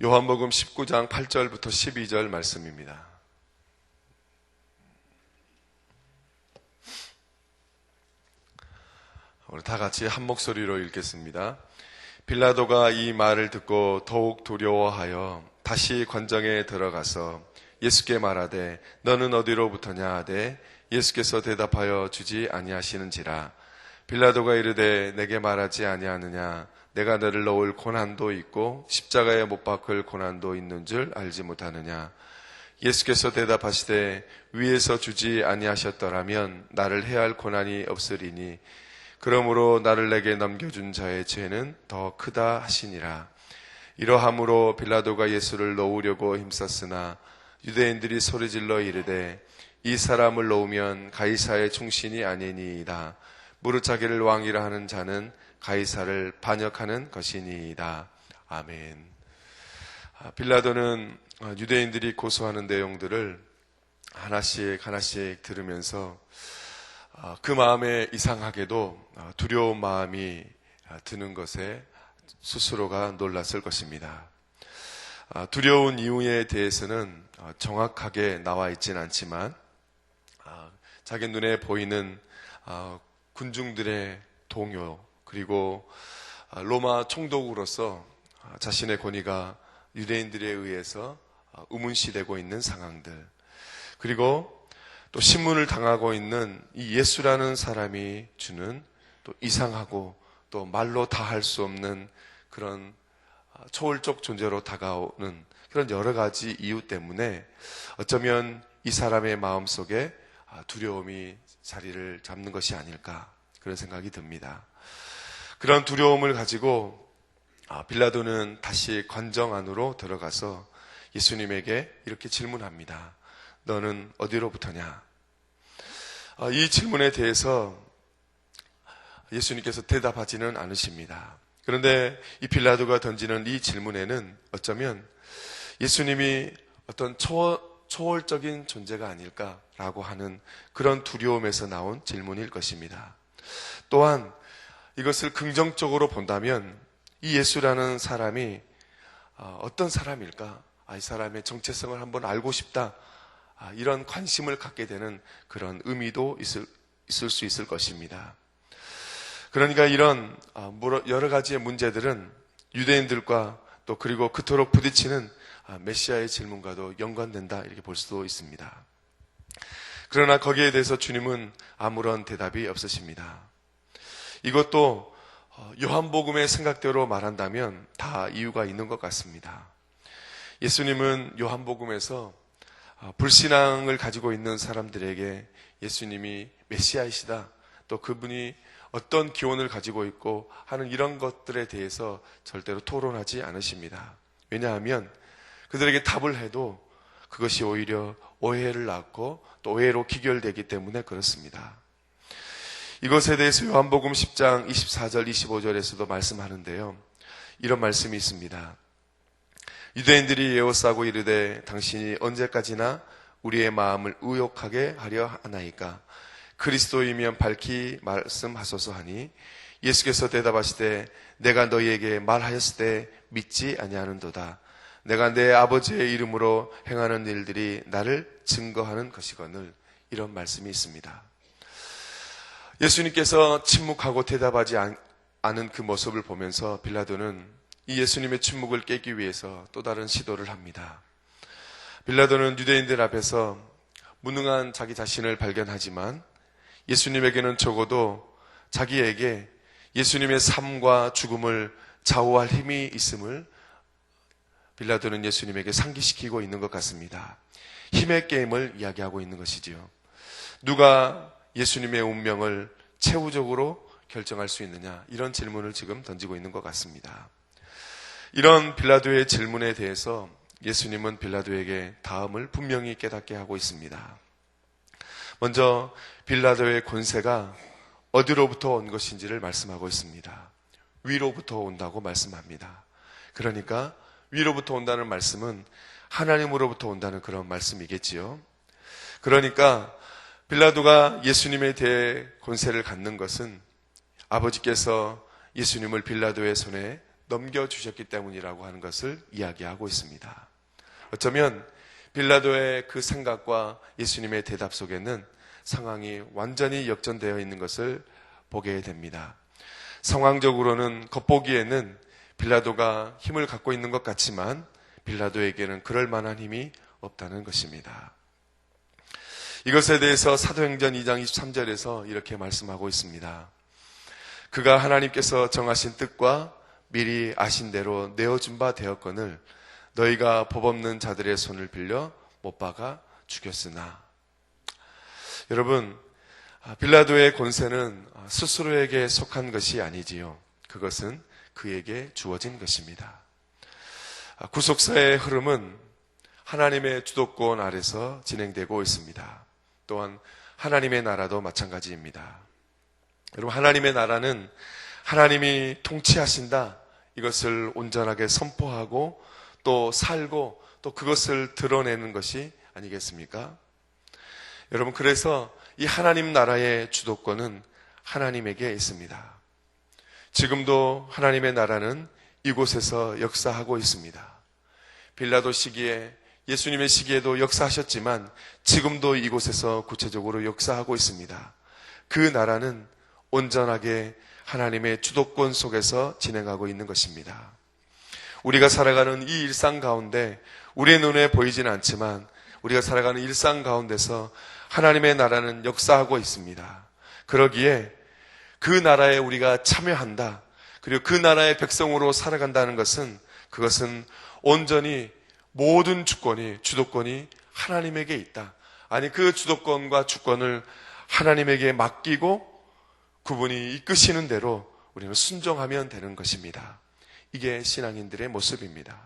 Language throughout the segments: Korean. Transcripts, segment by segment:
요한복음 19장 8절부터 12절 말씀입니다. 우리 다 같이 한 목소리로 읽겠습니다. 빌라도가 이 말을 듣고 더욱 두려워하여 다시 관정에 들어가서 예수께 말하되 너는 어디로부터냐 하되 예수께서 대답하여 주지 아니하시는지라. 빌라도가 이르되 내게 말하지 아니하느냐 내가 너를 넣을 고난도 있고 십자가에 못 박을 고난도 있는 줄 알지 못하느냐. 예수께서 대답하시되 위에서 주지 아니하셨더라면 나를 해할 고난이 없으리니 그러므로 나를 내게 넘겨준 자의 죄는 더 크다 하시니라. 이러함으로 빌라도가 예수를 놓으려고 힘썼으나 유대인들이 소리질러 이르되 이 사람을 놓으면 가이사의 충신이 아니니이다. 무릇 자기를 왕이라 하는 자는 가이사를 반역하는 것이니이다. 아멘. 빌라도는 유대인들이 고소하는 내용들을 하나씩 들으면서 그 마음에 이상하게도 두려운 마음이 드는 것에 스스로가 놀랐을 것입니다. 두려운 이유에 대해서는 정확하게 나와 있지는 않지만 자기 눈에 보이는 군중들의 동요, 그리고 로마 총독으로서 자신의 권위가 유대인들에 의해서 의문시되고 있는 상황들, 그리고 또 신문을 당하고 있는 이 예수라는 사람이 주는 또 이상하고 또 말로 다 할 수 없는 그런 초월적 존재로 다가오는 그런 여러 가지 이유 때문에 어쩌면 이 사람의 마음속에 두려움이 자리를 잡는 것이 아닐까, 그런 생각이 듭니다. 그런 두려움을 가지고 빌라도는 다시 관정 안으로 들어가서 예수님에게 이렇게 질문합니다. 너는 어디로부터냐? 이 질문에 대해서 예수님께서 대답하지는 않으십니다. 그런데 이 빌라도가 던지는 이 질문에는 어쩌면 예수님이 어떤 초월적인 존재가 아닐까라고 하는 그런 두려움에서 나온 질문일 것입니다. 또한 이것을 긍정적으로 본다면 이 예수라는 사람이 어떤 사람일까? 이 사람의 정체성을 한번 알고 싶다. 이런 관심을 갖게 되는 그런 의미도 있을 수 있을 것입니다. 그러니까 이런 여러 가지의 문제들은 유대인들과 또 그리고 그토록 부딪히는 메시아의 질문과도 연관된다, 이렇게 볼 수도 있습니다. 그러나 거기에 대해서 주님은 아무런 대답이 없으십니다. 이것도 요한복음의 생각대로 말한다면 다 이유가 있는 것 같습니다. 예수님은 요한복음에서 불신앙을 가지고 있는 사람들에게 예수님이 메시아이시다, 또 그분이 어떤 기원을 가지고 있고 하는 이런 것들에 대해서 절대로 토론하지 않으십니다. 왜냐하면 그들에게 답을 해도 그것이 오히려 오해를 낳고 또 오해로 기결되기 때문에 그렇습니다. 이것에 대해서 요한복음 10장 24절 25절에서도 말씀하는데요. 이런 말씀이 있습니다. 유대인들이 에워싸고 이르되 당신이 언제까지나 우리의 마음을 의욕하게 하려 하나이까? 그리스도이면 밝히 말씀하소서 하니 예수께서 대답하시되 내가 너희에게 말하였을 때 믿지 아니하는도다. 내가 내 아버지의 이름으로 행하는 일들이 나를 증거하는 것이거늘. 이런 말씀이 있습니다. 예수님께서 침묵하고 대답하지 않은 그 모습을 보면서 빌라도는 이 예수님의 침묵을 깨기 위해서 또 다른 시도를 합니다. 빌라도는 유대인들 앞에서 무능한 자기 자신을 발견하지만 예수님에게는 적어도 자기에게 예수님의 삶과 죽음을 좌우할 힘이 있음을 빌라도는 예수님에게 상기시키고 있는 것 같습니다. 힘의 게임을 이야기하고 있는 것이지요. 누가 예수님의 운명을 최후적으로 결정할 수 있느냐, 이런 질문을 지금 던지고 있는 것 같습니다. 이런 빌라도의 질문에 대해서 예수님은 빌라도에게 다음을 분명히 깨닫게 하고 있습니다. 먼저 빌라도의 권세가 어디로부터 온 것인지를 말씀하고 있습니다. 위로부터 온다고 말씀합니다. 그러니까 위로부터 온다는 말씀은 하나님으로부터 온다는 그런 말씀이겠지요. 그러니까 빌라도가 예수님에 대해 권세를 갖는 것은 아버지께서 예수님을 빌라도의 손에 넘겨주셨기 때문이라고 하는 것을 이야기하고 있습니다. 어쩌면 빌라도의 그 생각과 예수님의 대답 속에는 상황이 완전히 역전되어 있는 것을 보게 됩니다. 상황적으로는 겉보기에는 빌라도가 힘을 갖고 있는 것 같지만 빌라도에게는 그럴 만한 힘이 없다는 것입니다. 이것에 대해서 사도행전 2장 23절에서 이렇게 말씀하고 있습니다. 그가 하나님께서 정하신 뜻과 미리 아신 대로 내어준 바 되었거늘 너희가 법 없는 자들의 손을 빌려 못 박아 죽였으나. 여러분, 빌라도의 권세는 스스로에게 속한 것이 아니지요. 그것은 그에게 주어진 것입니다. 구속사의 흐름은 하나님의 주도권 아래서 진행되고 있습니다. 또한 하나님의 나라도 마찬가지입니다. 여러분, 하나님의 나라는 하나님이 통치하신다, 이것을 온전하게 선포하고 또 살고 또 그것을 드러내는 것이 아니겠습니까? 여러분, 그래서 이 하나님 나라의 주도권은 하나님에게 있습니다. 지금도 하나님의 나라는 이곳에서 역사하고 있습니다. 빌라도 시기에, 예수님의 시기에도 역사하셨지만 지금도 이곳에서 구체적으로 역사하고 있습니다. 그 나라는 온전하게 하나님의 주도권 속에서 진행하고 있는 것입니다. 우리가 살아가는 이 일상 가운데 우리의 눈에 보이지는 않지만 우리가 살아가는 일상 가운데서 하나님의 나라는 역사하고 있습니다. 그러기에 그 나라에 우리가 참여한다, 그리고 그 나라의 백성으로 살아간다는 것은, 그것은 온전히 모든 주도권이 하나님에게 있다. 아니, 그 주도권과 주권을 하나님에게 맡기고 그분이 이끄시는 대로 우리는 순종하면 되는 것입니다. 이게 신앙인들의 모습입니다.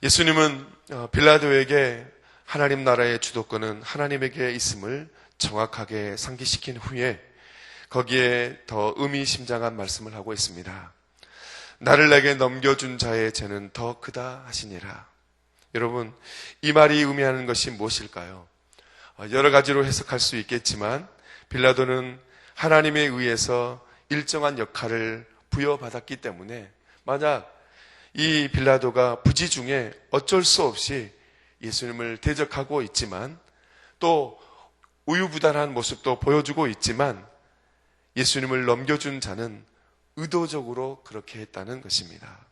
예수님은 빌라도에게 하나님 나라의 주도권은 하나님에게 있음을 정확하게 상기시킨 후에 거기에 더 의미심장한 말씀을 하고 있습니다. 나를 내게 넘겨준 자의 죄는 더 크다 하시니라. 여러분, 이 말이 의미하는 것이 무엇일까요? 여러 가지로 해석할 수 있겠지만 빌라도는 하나님에 의해서 일정한 역할을 부여받았기 때문에 만약 이 빌라도가 부지 중에 어쩔 수 없이 예수님을 대적하고 있지만 또 우유부단한 모습도 보여주고 있지만 예수님을 넘겨준 자는 의도적으로 그렇게 했다는 것입니다.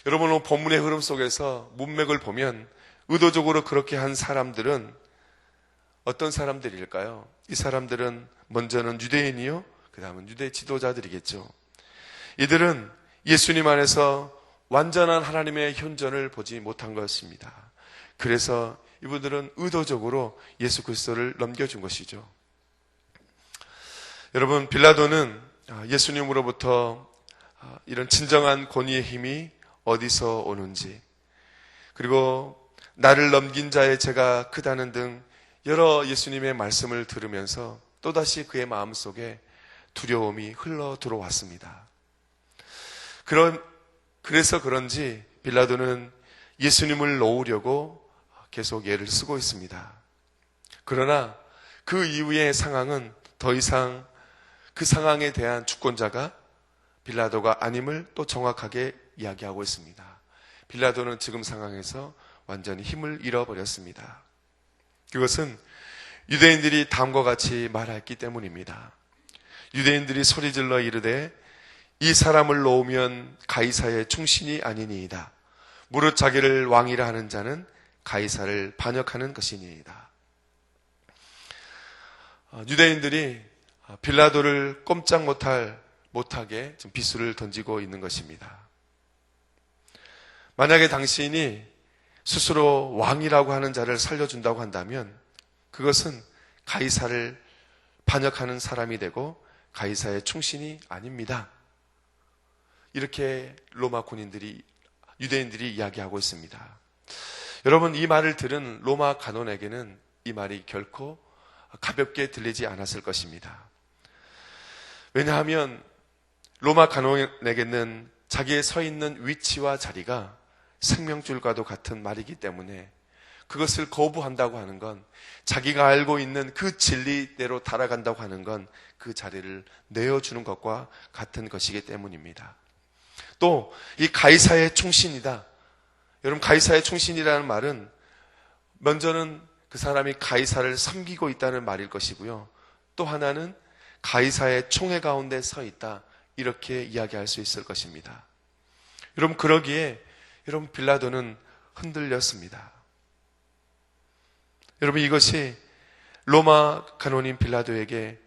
여러분, 본문의 흐름 속에서 문맥을 보면 의도적으로 그렇게 한 사람들은 어떤 사람들일까요? 이 사람들은 먼저는 유대인이요, 그 다음은 유대 지도자들이겠죠. 이들은 예수님 안에서 완전한 하나님의 현존을 보지 못한 것입니다. 그래서 이분들은 의도적으로 예수 그리스도를 넘겨준 것이죠. 여러분, 빌라도는 예수님으로부터 이런 진정한 권위의 힘이 어디서 오는지, 그리고 나를 넘긴 자의 죄가 크다는 등 여러 예수님의 말씀을 들으면서 또다시 그의 마음속에 두려움이 흘러 들어왔습니다. 그래서 그런지 빌라도는 예수님을 놓으려고 계속 애를 쓰고 있습니다. 그러나 그 이후의 상황은 더 이상 그 상황에 대한 주권자가 빌라도가 아님을 또 정확하게 이야기하고 있습니다. 빌라도는 지금 상황에서 완전히 힘을 잃어버렸습니다. 그것은 유대인들이 다음과 같이 말했기 때문입니다. 유대인들이 소리질러 이르되 이 사람을 놓으면 가이사의 충신이 아니니이다. 무릇 자기를 왕이라 하는 자는 가이사를 반역하는 것이니이다. 유대인들이 빌라도를 꼼짝 못하게 지금 비수를 던지고 있는 것입니다. 만약에 당신이 스스로 왕이라고 하는 자를 살려준다고 한다면 그것은 가이사를 반역하는 사람이 되고 가이사의 충신이 아닙니다. 이렇게 로마 군인들이, 유대인들이 이야기하고 있습니다. 여러분, 이 말을 들은 로마 간원에게는 이 말이 결코 가볍게 들리지 않았을 것입니다. 왜냐하면 로마 간원에게는 자기의 서 있는 위치와 자리가 생명줄과도 같은 말이기 때문에 그것을 거부한다고 하는 건, 자기가 알고 있는 그 진리대로 달아간다고 하는 건 그 자리를 내어주는 것과 같은 것이기 때문입니다. 또 이 가이사의 충신이다. 여러분, 가이사의 충신이라는 말은 먼저는 그 사람이 가이사를 섬기고 있다는 말일 것이고요. 또 하나는 가이사의 총회 가운데 서 있다. 이렇게 이야기할 수 있을 것입니다. 여러분, 그러기에 여러분 빌라도는 흔들렸습니다. 여러분, 이것이 로마 간원인 빌라도에게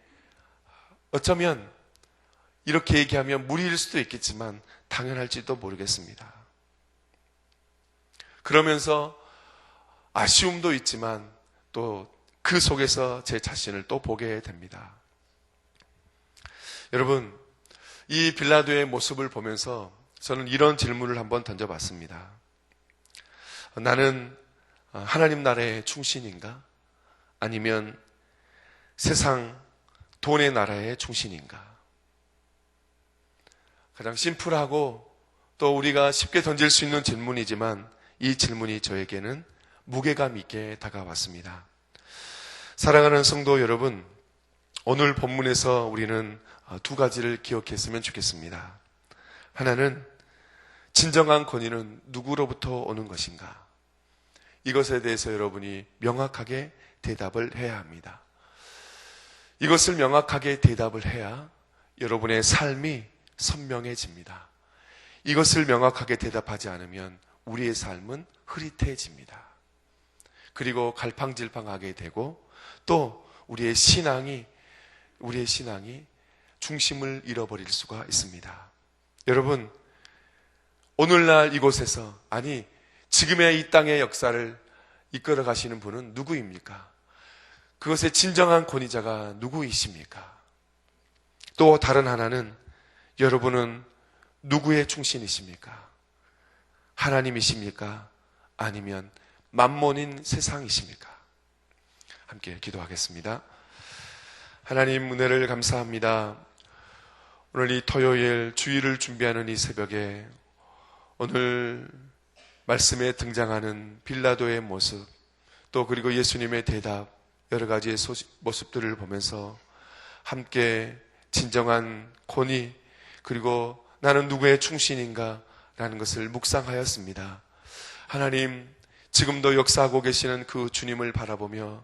어쩌면 이렇게 얘기하면 무리일 수도 있겠지만 당연할지도 모르겠습니다. 그러면서 아쉬움도 있지만 또 그 속에서 제 자신을 또 보게 됩니다. 여러분, 이 빌라도의 모습을 보면서 저는 이런 질문을 한번 던져봤습니다. 나는 하나님 나라의 충신인가? 아니면 세상 돈의 나라의 충신인가? 가장 심플하고 또 우리가 쉽게 던질 수 있는 질문이지만 이 질문이 저에게는 무게감 있게 다가왔습니다. 사랑하는 성도 여러분, 오늘 본문에서 우리는 두 가지를 기억했으면 좋겠습니다. 하나는 진정한 권위는 누구로부터 오는 것인가? 이것에 대해서 여러분이 명확하게 대답을 해야 합니다. 이것을 명확하게 대답을 해야 여러분의 삶이 선명해집니다. 이것을 명확하게 대답하지 않으면 우리의 삶은 흐릿해집니다. 그리고 갈팡질팡하게 되고 또 우리의 신앙이 중심을 잃어버릴 수가 있습니다. 여러분, 오늘날 이곳에서, 아니 지금의 이 땅의 역사를 이끌어 가시는 분은 누구입니까? 그것의 진정한 권위자가 누구이십니까? 또 다른 하나는, 여러분은 누구의 충신이십니까? 하나님이십니까? 아니면 만몬인 세상이십니까? 함께 기도하겠습니다. 하나님, 은혜를 감사합니다. 오늘 이 토요일 주일을 준비하는 이 새벽에 오늘 말씀에 등장하는 빌라도의 모습, 또 그리고 예수님의 대답, 여러 가지의 모습들을 보면서 함께 진정한 권위, 그리고 나는 누구의 충신인가 라는 것을 묵상하였습니다. 하나님, 지금도 역사하고 계시는 그 주님을 바라보며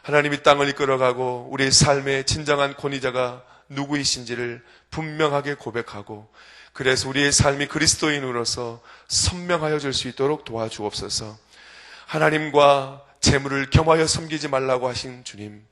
하나님이 땅을 이끌어가고 우리의 삶의 진정한 권위자가 누구이신지를 분명하게 고백하고, 그래서 우리의 삶이 그리스도인으로서 선명하여 줄 수 있도록 도와주옵소서. 하나님과 재물을 겸하여 섬기지 말라고 하신 주님,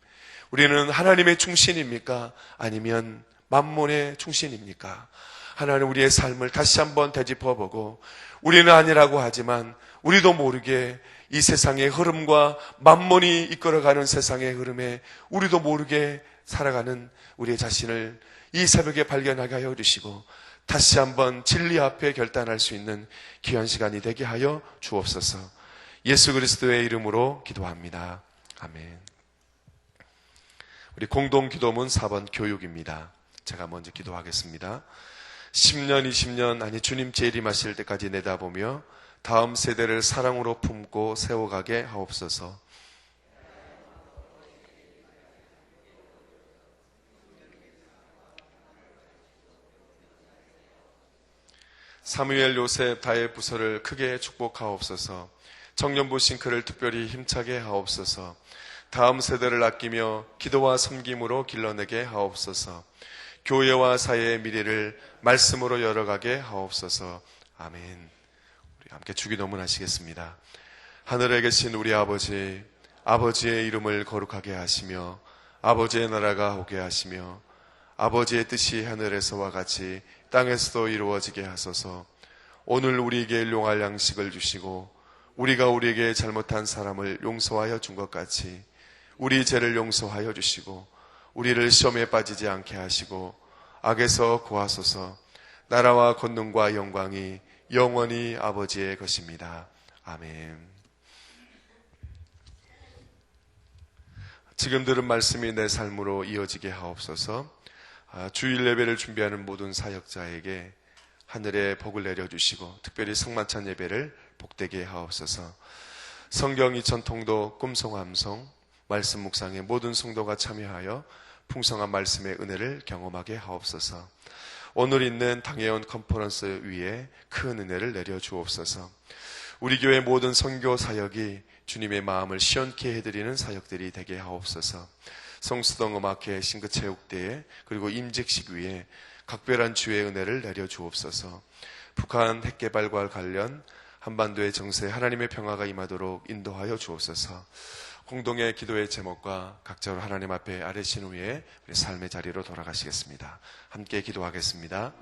우리는 하나님의 충신입니까? 아니면 만몬의 충신입니까? 하나님, 우리의 삶을 다시 한번 되짚어보고, 우리는 아니라고 하지만 우리도 모르게 이 세상의 흐름과 만몬이 이끌어가는 세상의 흐름에 우리도 모르게 살아가는 우리의 자신을 이 새벽에 발견하게 하여 주시고, 다시 한번 진리 앞에 결단할 수 있는 귀한 시간이 되게 하여 주옵소서. 예수 그리스도의 이름으로 기도합니다. 아멘. 우리 공동 기도문 4번 교육입니다. 제가 먼저 기도하겠습니다. 10년, 20년, 아니 주님 재림하실 때까지 내다보며 다음 세대를 사랑으로 품고 세워가게 하옵소서. 사무엘, 요셉, 다의 부서를 크게 축복하옵소서. 청년부 싱크를 특별히 힘차게 하옵소서. 다음 세대를 아끼며 기도와 섬김으로 길러내게 하옵소서. 교회와 사회의 미래를 말씀으로 열어가게 하옵소서. 아멘. 우리 함께 주기도문 하시겠습니다. 하늘에 계신 우리 아버지, 아버지의 이름을 거룩하게 하시며 아버지의 나라가 오게 하시며 아버지의 뜻이 하늘에서와 같이 땅에서도 이루어지게 하소서. 오늘 우리에게 일용할 양식을 주시고 우리가 우리에게 잘못한 사람을 용서하여 준 것 같이 우리 죄를 용서하여 주시고 우리를 시험에 빠지지 않게 하시고 악에서 구하소서. 나라와 권능과 영광이 영원히 아버지의 것입니다. 아멘. 지금 들은 말씀이 내 삶으로 이어지게 하옵소서. 주일 예배를 준비하는 모든 사역자에게 하늘에 복을 내려주시고 특별히 성만찬 예배를 복되게 하옵소서. 성경 2000통도 꿈송함송 말씀 묵상에 모든 성도가 참여하여 풍성한 말씀의 은혜를 경험하게 하옵소서. 오늘 있는 당회원 컨퍼런스 위에 큰 은혜를 내려 주옵소서. 우리 교회 모든 선교 사역이 주님의 마음을 시원케 해드리는 사역들이 되게 하옵소서. 성수동 음악회 싱크체육대회 그리고 임직식 위에 각별한 주의 은혜를 내려 주옵소서. 북한 핵개발과 관련 한반도의 정세 하나님의 평화가 임하도록 인도하여 주옵소서. 공동의 기도의 제목과 각자로 하나님 앞에 아뢰신 후에 우리 삶의 자리로 돌아가시겠습니다. 함께 기도하겠습니다.